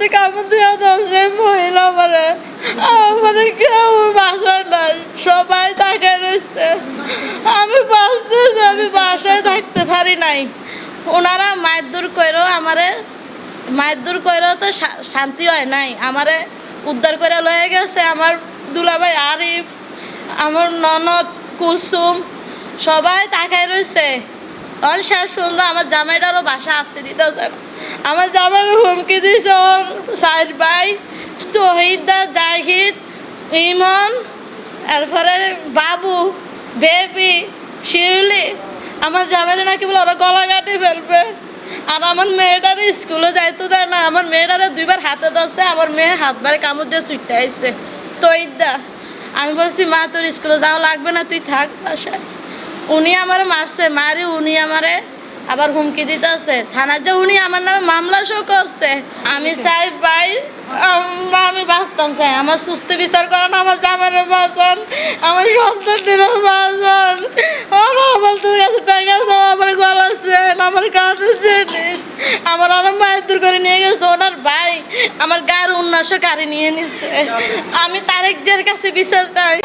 কাছে কামড় দিয়ে ধরছে মহিলা আমার কেউ বাসায় নাই, সবাই তাকে রয়েছে। আমি বাঁচতেছি, আমি বাসায় থাকতে পারি নাই। ওনারা মারধর করেও মারধর করেও তো শান্তি হয় নাই। আমারে উদ্ধার করে লয়ে গেছে আমার দুলাভাই আরিফ, আমার ননদ কুলসুম, সবাই তাকায় রয়েছে। তখন শেষ পর্যন্ত আমার জামাইটারও বাসা আসতে দিতেছে না। আমার জামাইয়ের হুমকি দিয়েছে ওর সাইড ভাই তহিদা, জাহিদ, ইমন, এরপরে বাবু, বেবি, শিউলি। আমার জামাইরে নাকি বলে ওরা গলা কাটি ফেলবে। আর আমার মেয়েটার স্কুলে যাইতে দেয় না। আমার মেয়েটারে 2 বার হাতে ধরছে, আমার মেয়ে হাত বারে কামড় দিয়ে ছুটতে আসছে তহিদা। আমি বলছি মা তোর স্কুলে যাওয়া লাগবে না, তুই থাক বাসায়। উনি আমারে মারছে, মারি উনি আমারে আবার হুমকি দিতেছে থানায় যে উনি আমার নামে মামলা শো করছে। আমি চাই ভাই আমি বাঁচতাম চাই, আমার সুস্থ বিচার করেন, আমার জামাইরে বাঁচান, আমার সন্তানটিরও বাঁচান। আমার তোর কাছে টাকা আছে, আমার গলাছেন, আমার কাঠের জিনিস আমার আরো মারধর করে নিয়ে গেছে ওনার ভাই। আমার গায়ের উন্নাস গাড়ি নিয়ে নিচ্ছে। আমি তারেক জিয়ার কাছে বিচার চাই।